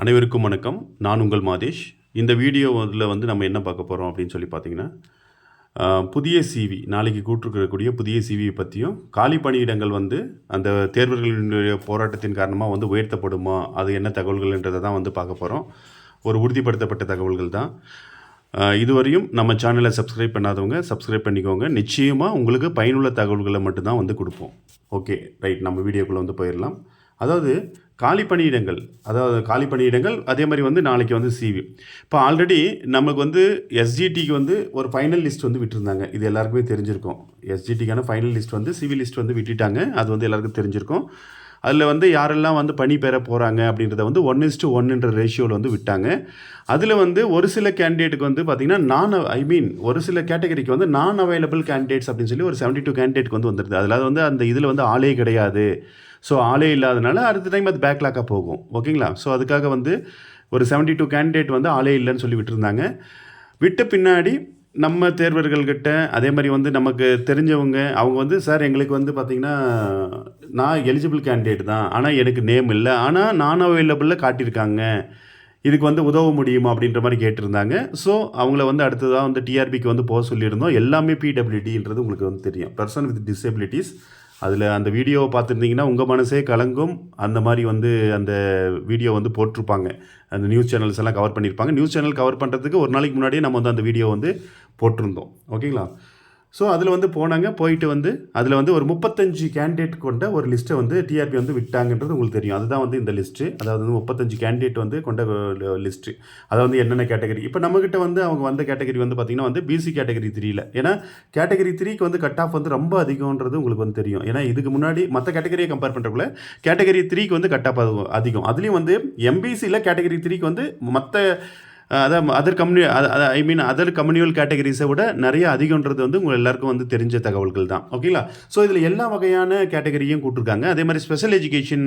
அனைவருக்கும் வணக்கம். நான் உங்கள் மாதேஷ். இந்த வீடியோவில் வந்து நம்ம என்ன பார்க்க போகிறோம் அப்படின்னு சொல்லி பார்த்தீங்கன்னா, புதிய சிவி நாளைக்கு கூட்டிருக்கக்கூடிய புதிய சிவியை பற்றியும், காலி பணியிடங்கள் வந்து அந்த தேர்வர்களினுடைய போராட்டத்தின் காரணமாக வந்து உயர்த்தப்படுமா, அது என்ன தகவல்கள்ன்றதை தான் வந்து பார்க்க போகிறோம். ஒரு உறுதிப்படுத்தப்பட்ட தகவல்கள் தான். இதுவரையும் நம்ம சேனலை சப்ஸ்கிரைப் பண்ணாதவங்க சப்ஸ்கிரைப் பண்ணிக்கோங்க. நிச்சயமாக உங்களுக்கு பயனுள்ள தகவல்களை மட்டும்தான் வந்து கொடுப்போம். Okay, right. நம்ம வீடியோக்குள்ளே வந்து போயிடலாம். அதாவது காலி பணியிடங்கள் அதே மாதிரி வந்து நாளைக்கு வந்து சிவி. இப்போ ஆல்ரெடி நமக்கு வந்து எஸ்ஜிடிக்கு வந்து ஒரு ஃபைனல் லிஸ்ட் வந்து விட்டுருந்தாங்க. இது எல்லாருக்குமே தெரிஞ்சிருக்கும். எஸ்ஜிடிக்கான ஃபைனல் லிஸ்ட் வந்து சிவி லிஸ்ட் வந்து விட்டுட்டாங்க. அது வந்து எல்லாருக்கும் தெரிஞ்சிருக்கும். அதில் வந்து யாரெல்லாம் வந்து பணி பெற போகிறாங்க அப்படின்றத வந்து 1:1 ரேஷியோவில் வந்து விட்டாங்க. அதில் வந்து ஒரு சில கேண்டிடேட்டுக்கு வந்து பார்த்திங்கன்னா ஒரு சில கேட்டகரிக்கு வந்து நான் அவைலபிள் கேண்டிடேட்ஸ் அப்படின்னு சொல்லி ஒரு 72 கேண்டிடேட்டுக்கு வந்து வந்துடுது. அதில் வந்து அந்த இதில் வந்து ஆளே கிடையாது. ஸோ ஆளே இல்லாதனால அடுத்த டைம் அது பேக்லாக்காக போகும். ஓகேங்களா? ஸோ அதுக்காக வந்து ஒரு 72 கேண்டிடேட் வந்து ஆளே இல்லைன்னு சொல்லி விட்டுருந்தாங்க. விட்ட பின்னாடி நம்ம தேர்வர்கள்கிட்ட அதே மாதிரி வந்து நமக்கு தெரிஞ்சவங்க அவங்க வந்து சார் எங்களுக்கு வந்து பார்த்திங்கன்னா நான் எலிஜிபிள் கேண்டிடேட் தான், ஆனால் எனக்கு நேம் இல்லை, ஆனால் நான் அவைலபிளில் காட்டியிருக்காங்க, இதுக்கு வந்து உதவ முடியுமா அப்படின்ற மாதிரி கேட்டிருந்தாங்க. ஸோ அவங்கள வந்து அடுத்ததாக வந்து டிஆர்பிக்கு வந்து போக சொல்லியிருந்தோம். எல்லாமே பிடபிள்யூடின்றது உங்களுக்கு வந்து தெரியும், பர்சன் வித் டிசபிலிட்டிஸ். அதில் அந்த வீடியோவை பார்த்துருந்தீங்கன்னா உங்கள் மனசே கலங்கும். அந்த மாதிரி வந்து அந்த வீடியோ வந்து போட்டிருப்பாங்க. அந்த நியூஸ் சேனல்ஸ் எல்லாம் கவர் பண்ணியிருப்பாங்க. நியூஸ் சேனல் கவர் பண்ணுறதுக்கு ஒரு நாளைக்கு முன்னாடியே நம்ம வந்து அந்த வீடியோ வந்து போட்டிருந்தோம். ஓகேங்களா? ஸோ அதில் வந்து போயிட்டு வந்து அதில் வந்து ஒரு 35 கேண்டிடேட் கொண்ட ஒரு லிஸ்ட்டை வந்து டிஆர்பி வந்து விட்டாங்கன்றது உங்களுக்கு தெரியும். அதுதான் வந்து இந்த லிஸ்ட்டு. அதாவது வந்து 35 கேண்டிடேட் வந்து கொண்ட லிஸ்ட்டு. அதை வந்து என்னென்ன கேட்டகரி, இப்போ நம்மக்கிட்ட வந்து அவங்க வந்த கேட்டகரி வந்து பார்த்திங்கன்னா வந்து பிசி கேட்டகரி 3ல. ஏன்னா கேட்டகரி 3க்கு வந்து கட் ஆஃப் வந்து ரொம்ப அதிகம்ன்றது உங்களுக்கு வந்து தெரியும். ஏன்னா இதுக்கு முன்னாடி மற்ற கேட்டகரியை கம்பேர் பண்ணுறக்குள்ள கேட்டகரி 3க்கு வந்து கட் ஆஃப் அதிகம். அதுலேயும் வந்து எம்பிசியில் கேட்டகரி 3க்கு வந்து மற்ற அதான் அதர் கம்யூனியல் கேட்டகரிஸை விட நிறைய அதிகன்றது வந்து உங்கள் எல்லாருக்கும் வந்து தெரிஞ்ச தகவல்கள் தான். ஓகேங்களா? ஸோ இதில் எல்லா வகையான கேட்டகரியும் கூட்டிருக்காங்க. அதே மாதிரி ஸ்பெஷல் எஜுகேஷன்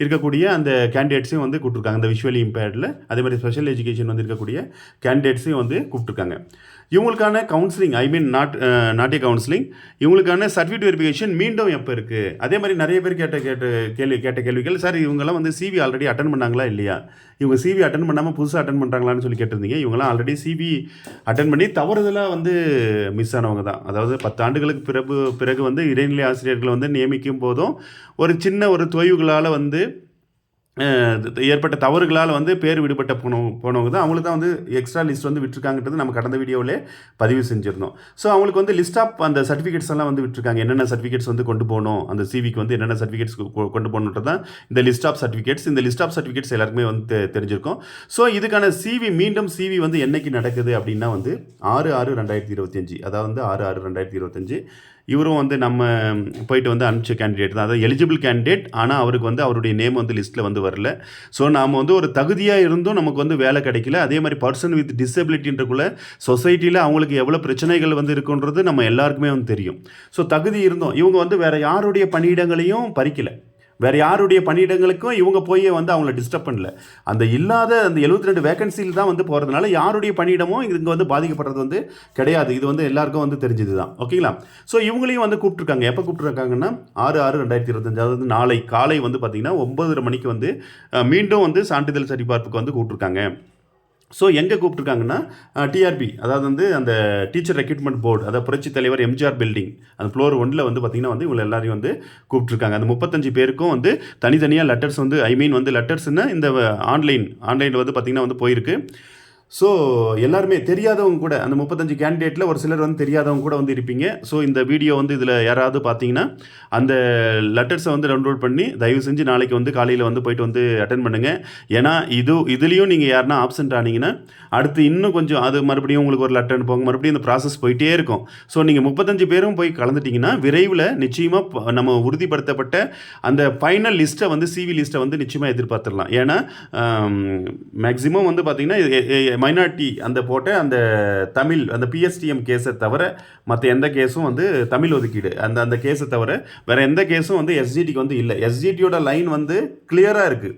இருக்கக்கூடிய அந்த கேண்டிடேட்ஸையும் வந்து கூப்பிட்ருக்காங்க. இந்த விஷுவலி இம்பேர்டில் அதே மாதிரி ஸ்பெஷல் எஜுகேஷன் வந்து இருக்கக்கூடிய கேண்டிடேட்ஸையும் வந்து கூப்பிட்ருக்காங்க. இவங்களுக்கான கவுன்சிலிங் நாட்டிய கவுன்சிலிங், இவங்களுக்கான சர்டிஃபிகேட் வெரிஃபிகேஷன் மீண்டும் எப்போ இருக்குது? அதே மாதிரி நிறைய பேர் கேட்ட கேள்விகள், சார் இவங்கெல்லாம் வந்து சிவி ஆல்ரெடி அட்டன் பண்ணாங்களா இல்லையா, இவங்க சிவி அட்டன் பண்ணாமல் புதுசாக அட்டன் பண்ணுறாங்களான்னு சொல்லி கேட்டிருந்தீங்க. இவங்கெல்லாம் ஆல்ரெடி சிவி அட்டன் பண்ணி தவறுதலாக வந்து மிஸ் ஆனவங்க தான். அதாவது 10 ஆண்டுகளுக்கு பிறகு வந்து இடைநிலை ஆசிரியர்களை வந்து நியமிக்கும் போதும் ஒரு சின்ன ஒரு தொய்வுகளால் வந்து ஏற்பட்ட தவறுகளால் வந்து பேர் விடுபட்ட போனவங்க தான். அவங்களுக்கு தான் வந்து எக்ஸ்ட்ரா லிஸ்ட் வந்து விட்டுருக்காங்கன்றது நம்ம கடந்த வீடியோவிலே பதிவு செஞ்சுருந்தோம். ஸோ அவங்களுக்கு வந்து லிஸ்ட் ஆஃப் அந்த சர்டிஃபிகேட்ஸ் எல்லாம் வந்து விட்டுருக்காங்க. என்னென்ன சர்டிஃபிகேட்ஸ் வந்து கொண்டு போகணும், அந்த சிவிக்கு வந்து என்னென்ன சர்டிஃபிகேட்ஸ் கொண்டு போகணுன்றது தான் இந்த லிஸ்ட் ஆஃப் சர்டிஃபிகேட்ஸ். இந்த லிஸ்ட் ஆஃப் சர்டிஃபிகேட்ஸ் எல்லாருக்குமே வந்து தெரிஞ்சிருக்கும். ஸோ இதுக்கான மீண்டும் சிவி வந்து என்னைக்கு நடக்குது அப்படின்னா வந்து 6/6/2025, அதாவது வந்து 6/6/2025. இவரும் வந்து நம்ம போயிட்டு வந்து அனுப்பிச்ச கேண்டிடேட் தான், அதாவது எலிஜிபிள் கேண்டிடேட். ஆனால் அவருக்கு வந்து அவருடைய நேம் வந்து லிஸ்ட்டில் வந்து வரல. ஸோ நாம் வந்து ஒரு தகுதியாக இருந்தும் நமக்கு வந்து வேலை கிடைக்கல. அதே மாதிரி பர்சன் வித் டிசபிலிட்டின்றக்குள்ள சொசைட்டியில் அவங்களுக்கு எவ்வளோ பிரச்சனைகள் வந்து இருக்குன்றது நம்ம எல்லாருக்குமே வந்து தெரியும். ஸோ தகுதி இருந்தோம், இவங்க வந்து வேறு யாருடைய பணியிடங்களையும் பறிக்கலை. வேறு யாருடைய பணியிடங்களுக்கும் இவங்க போய் வந்து அவங்கள டிஸ்டர்ப் பண்ணல. அந்த 72 வேகன்சியில் தான் வந்து போகிறதுனால யாருடைய பணியிடமும் இங்கே வந்து பாதிக்கப்படுறது வந்து கிடையாது. இது வந்து எல்லாருக்கும் வந்து தெரிஞ்சது தான். ஓகேங்களா? ஸோ இவங்களையும் வந்து கூப்பிட்ருக்காங்க. எப்போ கூப்பிட்ருக்காங்கன்னா 6/6/2025, அதாவது நாளை காலை வந்து பார்த்திங்கன்னா 9:30 மணிக்கு வந்து மீண்டும் வந்து சான்றிதழ் சரிபார்ப்புக்கு வந்து கூப்பிட்ருக்காங்க. ஸோ எங்கே கூப்பிட்ருக்காங்கன்னா டிஆர்பி, அதாவது வந்து அந்த டீச்சர் ரெக்ரூட்மெண்ட் போர்டு, அதாவது புரட்சி தலைவர் எம்ஜிஆர் பில்டிங், அந்த ஃப்ளோர் 1ல் வந்து பார்த்திங்கன்னா வந்து இவங்க எல்லாரையும் வந்து கூப்பிட்ருக்காங்க. அந்த 35 பேருக்கும் வந்து தனித்தனியாக லெட்டர்ஸ் வந்து வந்து லெட்டர்ஸ்னால் இந்த ஆன்லைனில் வந்து பார்த்திங்கன்னா வந்து போயிருக்கு. ஸோ எல்லாருமே தெரியாதவங்க கூட, அந்த 35 கேண்டிடேட்டில் ஒரு சிலர் வந்து தெரியாதவங்க கூட வந்து இருப்பீங்க. ஸோ இந்த வீடியோ வந்து இதில் யாராவது பார்த்தீங்கன்னா அந்த லெட்டர்ஸை வந்து டவுன்லோட் பண்ணி தயவு செஞ்சு நாளைக்கு வந்து காலையில் வந்து போயிட்டு வந்து அட்டன் பண்ணுங்கள். ஏன்னா இதுலேயும் நீங்கள் யாருன்னா ஆப்சென்ட் ஆனீங்கன்னா அடுத்து இன்னும் கொஞ்சம் அது மறுபடியும் உங்களுக்கு ஒரு லெட்டர் அனுப்புவாங்க, மறுபடியும் இந்த ப்ராசஸ் போயிட்டே இருக்கும். ஸோ நீங்கள் 35 பேரும் போய் கலந்துட்டிங்கன்னா விரைவில் நிச்சயமாக நம்ம உறுதிப்படுத்தப்பட்ட அந்த ஃபைனல் லிஸ்ட்டை வந்து சிவி லிஸ்ட்டை வந்து நிச்சயமாக எதிர்பார்த்துடலாம். ஏன்னா மேக்ஸிமம் வந்து பார்த்திங்கன்னா மைனாரிட்டி அந்த போட்ட அந்த தமிழ் அந்த பிஎஸ்டிஎம் கேஸை தவிர மற்ற எந்த கேஸும் வந்து தமிழ் ஒதுக்கீடு அந்த கேஸை தவிர வேறு எந்த கேஸும் வந்து எஸ்ஜிடிக்கு வந்து இல்லை. எஸ்ஜிடியோட லைன் வந்து கிளியராக இருக்குது.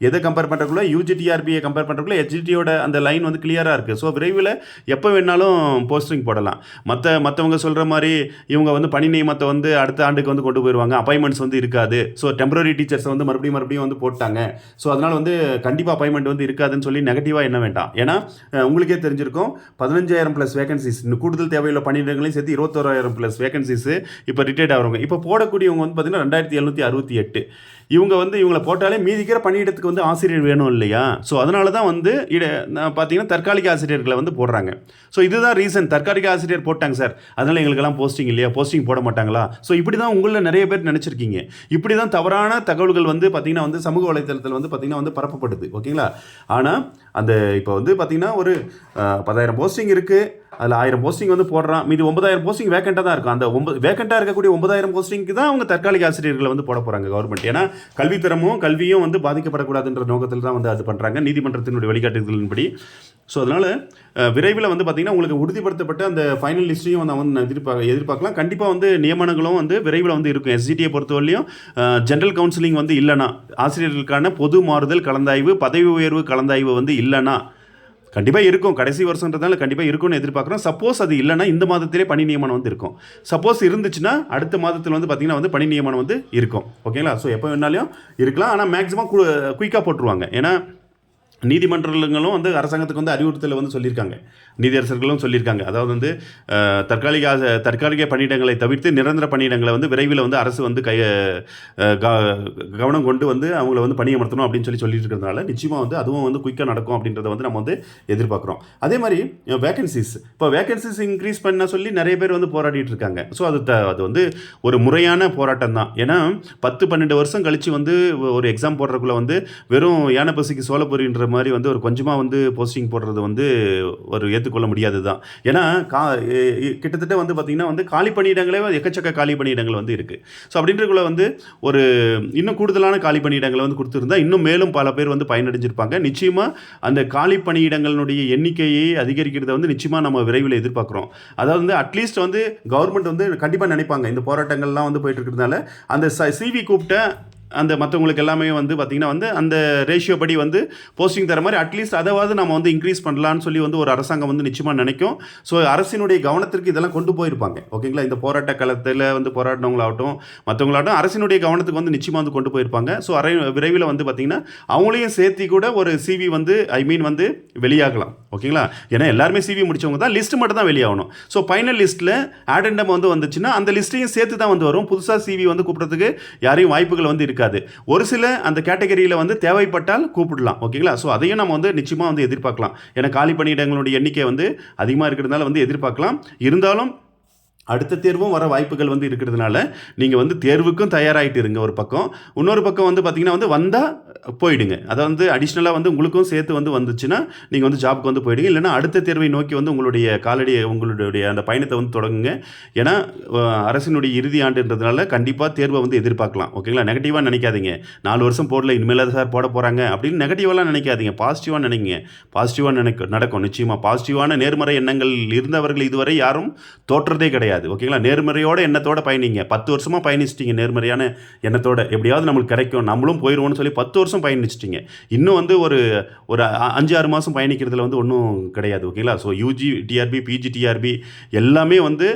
எதை கம்பேர் பண்ணுறக்குள்ள யூஜிடிஆர்பியை கம்பேர் பண்ணுறக்குள்ள ஹெச்ஜிடியோட அந்த லைன் வந்து கிளியராக இருக்குது. ஸோ விரைவில் எப்போ வேணாலும் போஸ்டிங் போடலாம். மற்றவங்க சொல்கிற மாதிரி இவங்க வந்து பணி நியமனத்தை வந்து அடுத்த ஆண்டுக்கு வந்து கொண்டு போயிடுவாங்க, அப்பாயின்மெண்ட்ஸ் வந்து இருக்காது, ஸோ டெம்பரரி டீச்சர்ஸை வந்து மறுபடியும் வந்து போட்டாங்க, ஸோ அதனால் வந்து கண்டிப்பாக அப்பாயின்மெண்ட் வந்து இருக்காதுன்னு சொல்லி நெகட்டிவாக என்ன வேண்டாம். ஏன்னா உங்களுக்கே தெரிஞ்சிருக்கும் 15,000 ப்ளஸ் வேகன்சிஸ், இன்னும் கூடுதல் தேவையுள்ள பணியிடங்களையும் சேர்த்து 21,000 ப்ளஸ் வேகன்சிஸ் இப்போ ரிட்டையர்ட் ஆகிறவங்க இப்போ போடக்கூடியவங்க வந்து பார்த்தீங்கன்னா 2,768. இவங்களை போட்டாலே மீதிக்கிற பணியிடத்துக்கு வந்து ஆசிரியர் வேணும் இல்லையா? ஸோ அதனால தான் வந்து பார்த்தீங்கன்னா தற்காலிக ஆசிரியர்களை வந்து போடுறாங்க. ஸோ இதுதான் ரீசன். தற்காலிக ஆசிரியர் போட்டாங்க சார், அதனால் எங்களுக்கெல்லாம் போஸ்டிங் இல்லையா, போஸ்டிங் போட மாட்டாங்களா? ஸோ இப்படி தான் உங்களில் நிறைய பேர் நினச்சிருக்கீங்க. இப்படி தான் தவறான தகவல்கள் வந்து பார்த்திங்கன்னா வந்து சமூக வலைத்தளத்தில் வந்து பார்த்திங்கன்னா வந்து பரப்பப்படுது. ஓகேங்களா? ஆனால் அந்த இப்போ வந்து பார்த்திங்கன்னா ஒரு 10,000 போஸ்டிங் இருக்குது, அதில் 1000 போஸ்டிங் வந்து போடுறான், மீது 9,000 போஸ்டிங் வேக்கண்ட்டாக தான் இருக்கும். அந்த வேக்கண்ட்டாக இருக்கக்கூடிய 9,000 போஸ்டிங்க்கு தான் அவங்க தற்காலிக ஆசிரியர்களை வந்து போட போகிறாங்க கவர்மெண்ட். ஏன்னா கல்வியும் வந்து பாதிக்கப்படக்கூடாதுன்ற நோக்கத்தில் தான் வந்து அது பண்ணுறாங்க, நீதிமன்றத்தினுடைய வழிகாட்டுதலின்படி. ஸோ அதனால் விரைவில் வந்து பார்த்திங்கன்னா உங்களுக்கு உறுதிப்படுத்தப்பட்ட அந்த ஃபைனல் லிஸ்ட்டையும் வந்து எதிர்பார்க்கலாம். கண்டிப்பாக வந்து நியமனங்களும் வந்து விரைவில் வந்து இருக்கும். எஸ்ஜிடியை பொறுத்தவரையிலையும் ஜென்ரல் கவுன்சிலிங் வந்து இல்லைனா, ஆசிரியர்களுக்கான பொது மாறுதல் கலந்தாய்வு, பதவி உயர்வு கலந்தாய்வு வந்து இல்லைனா கண்டிப்பாக இருக்கும். கடைசி வருஷன்றதால கண்டிப்பாக இருக்கும்னு எதிர்பார்க்குறோம். சப்போஸ் அது இல்லைனா இந்த மாதத்திலே பணி நியமனம் வந்து இருக்கும். சப்போஸ் இருந்துச்சுன்னா அடுத்த மாதத்தில் வந்து பார்த்திங்கன்னா வந்து பணி நியமனம் வந்து இருக்கும். ஓகேங்களா? ஸோ எப்போ வேணாலும் இருக்கலாம். ஆனால் மேக்ஸிமம் குயிக்காக போட்டுருவாங்க. ஏன்னா நீதிமன்றங்களும் வந்து அரசாங்கத்துக்கு வந்து அறிவுறுத்தலை வந்து சொல்லியிருக்காங்க, நீதியரசர்களும் சொல்லியிருக்காங்க. அதாவது வந்து தற்காலிக பணியிடங்களை தவிர்த்து நிரந்தர பணியிடங்களை வந்து விரைவில் வந்து அரசு வந்து கவனம் கொண்டு வந்து அவங்கள வந்து பணியமர்த்தணும் அப்படின்னு சொல்லிட்டு இருக்கிறதுனால நிச்சயமாக வந்து அதுவும் வந்து குயிக்காக நடக்கும் அப்படின்றத வந்து நம்ம வந்து எதிர்பார்க்குறோம். அதே மாதிரி வேகன்சிஸ் இன்க்ரீஸ் பண்ண சொல்லி நிறைய பேர் வந்து போராடிட்டு இருக்காங்க. ஸோ அது வந்து ஒரு முறையான போராட்டம் தான். ஏன்னா 10-12 வருஷம் கழித்து வந்து ஒரு எக்ஸாம் போடுறதுக்குள்ளே வந்து வெறும் யானை பசிக்கு சோளப்பொரின்ற மாதிரி வந்து ஒரு கொஞ்சமாக வந்து போஸ்டிங் போடுறது வந்து ஒரு ஏற்றுக்கொள்ள முடியாது தான். ஏன்னா கிட்டத்தட்ட வந்து பார்த்திங்கன்னா வந்து காலி பணியிடங்களே எக்கச்சக்க காலி பணியிடங்கள் வந்து இருக்குது. ஸோ அப்படின்றக்குள்ள வந்து ஒரு இன்னும் கூடுதலான காலி பணியிடங்களை வந்து கொடுத்துருந்தா இன்னும் மேலும் பல பேர் வந்து பயனடைஞ்சிருப்பாங்க. நிச்சயமாக அந்த காலி பணியிடங்களுடைய எண்ணிக்கையை அதிகரிக்கிறத வந்து நிச்சயமாக நம்ம விரைவில் எதிர்பார்க்குறோம். அதாவது வந்து அட்லீஸ்ட் வந்து கவர்மெண்ட் வந்து கண்டிப்பாக நினைப்பாங்க, இந்த போராட்டங்கள்லாம் வந்து போயிட்டு இருக்கிறதுனால அந்த சிவி கூப்பிட்ட அந்த மற்றவங்களுக்கு எல்லாமே வந்து பார்த்திங்கன்னா வந்து அந்த ரேஷியோ படி வந்து போஸ்டிங் தர மாதிரி அட்லீஸ்ட் அதாவது நம்ம வந்து இன்க்ரீஸ் பண்ணலான்னு சொல்லி வந்து ஒரு அரசாங்கம் வந்து நிச்சயமாக நினைக்கும். ஸோ அரசினுடைய கவனத்திற்கு இதெல்லாம் கொண்டு போயிருப்பாங்க. ஓகேங்களா? இந்த போராட்ட காலத்தில் வந்து போராடினவங்களாகட்டும் மற்றவங்களாகட்டும் அரசினுடைய கவனத்துக்கு வந்து நிச்சயமாக வந்து கொண்டு போயிருப்பாங்க. ஸோ விரைவில் வந்து பார்த்திங்கன்னா அவங்களையும் சேர்த்தி கூட ஒரு சிவி வந்து வந்து வெளியாகலாம். ஓகேங்களா? ஏன்னா எல்லாருமே சிவி முடிச்சவங்க தான், லிஸ்ட் மட்டும் தான் வெளியாகணும். ஸோ ஃபைனல் லிஸ்ட்டில் ஆடெண்டம் வந்து வந்துச்சுன்னா அந்த லிஸ்ட்டையும் சேர்த்து தான் வந்து வரும். புதுசாக சிவி வந்து கூப்பிட்றதுக்கு யாரையும் வாய்ப்புகள் வந்து இருக்காது. ஒரு சில அந்த கேட்டகரியில் வந்து தேவைப்பட்டால் கூப்பிடலாம். ஓகேங்களா? ஸோ அதையும் நம்ம வந்து நிச்சயமாக வந்து எதிர்பார்க்கலாம். ஏன்னா காலி பணியிடங்களுடைய எண்ணிக்கை வந்து அதிகமாக இருக்கிறதுனால வந்து எதிர்பார்க்கலாம். இருந்தாலும் அடுத்த தேர்வும் வர வாய்ப்புகள் வந்து இருக்கிறதுனால நீங்கள் வந்து தேர்வுக்கும் தயாராகிட்டு இருங்க ஒரு பக்கம். இன்னொரு பக்கம் வந்து பார்த்திங்கன்னா வந்து வந்தால் போயிடுங்க. அதை வந்து அடிஷ்னலாக வந்து உங்களுக்கும் சேர்த்து வந்து வந்துச்சுன்னா நீங்கள் வந்து ஜாபுக்கு வந்து போயிடுங்க. இல்லைனா அடுத்த தேர்வை நோக்கி வந்து உங்களுடைய அந்த பயணத்தை வந்து தொடங்குங்க. ஏன்னா அரசினுடைய இறுதி ஆண்டுன்றதுனால கண்டிப்பாக தேர்வை வந்து எதிர்பார்க்கலாம். ஓகேங்களா? நெகட்டிவாக நினைக்காதீங்க, 4 வருஷம் போடல இனிமேல் தான் சார் போட போகிறாங்க அப்படின்னு நெகட்டிவாலாம் நினைக்காதீங்க. பாசிட்டிவாக நினைங்க. பாசிட்டிவாக நடக்கும். நிச்சயமாக பாசிட்டிவான நேர்மறை எண்ணங்கள் இருந்தவர்கள் இதுவரை யாரும் தோற்றதே கிடையாது. ஓகேங்களா? நேர்மறையோட எண்ணத்தோட பயணிங்க. 10 வருஷமாக பயணிச்சிட்டிங்க நேர்மறையான எண்ணத்தோட, எப்படியாவது நம்மளுக்கு கிடைக்கும் நம்மளும் போயிடுவோம்னு சொல்லி 10 வருஷம் பயணிச்சிட்டிங்க. இன்னும் வந்து ஒரு 5-6 மாதம் பயணிக்கிறதுல வந்து ஒன்றும் கிடையாது. ஓகேங்களா? So UG TRB, PG TRB எல்லாமே வந்து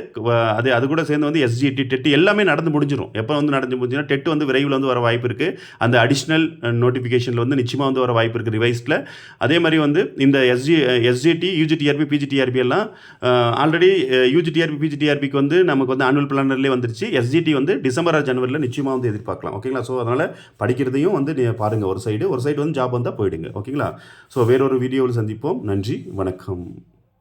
அது கூட சேர்ந்து வந்து எஸ்ஜிடி டெட் எல்லாமே நடந்து முடிஞ்சிடும். எப்போ வந்து நடந்து முடிஞ்சுன்னா டெட் வந்து விரைவில் வந்து வர வாய்ப்பு இருக்குது. அந்த அடிஷ்னல் நோட்டிஃபிகேஷனில் வந்து நிச்சயமாக வந்து வர வாய்ப்பு இருக்குது ரிவைஸ்டில். அதே மாதிரி வந்து இந்த SGT UG TRB PG TRB எல்லாம் ஆல்ரெடி யூஜி டிஆர்பி பிஜி டிஆர்பிக்கு வந்து நமக்கு வந்து ஆனுவல் பிளானர்லேயே வந்துருச்சு. எஸ்ஜிடி வந்து டிசம்பர் ஜனவரியில் நிச்சயமாக வந்து எதிர்பார்க்கலாம். ஓகேங்களா? ஸோ அதனால் படிக்கிறதையும் வந்து பாருங்கள். ஒரு சைடு வந்து ஜாப் வந்தால் போயிடுங்க. ஓகேங்களா? ஸோ வேறொரு வீடியோவில் சந்திப்போம். நன்றி, வணக்கம்.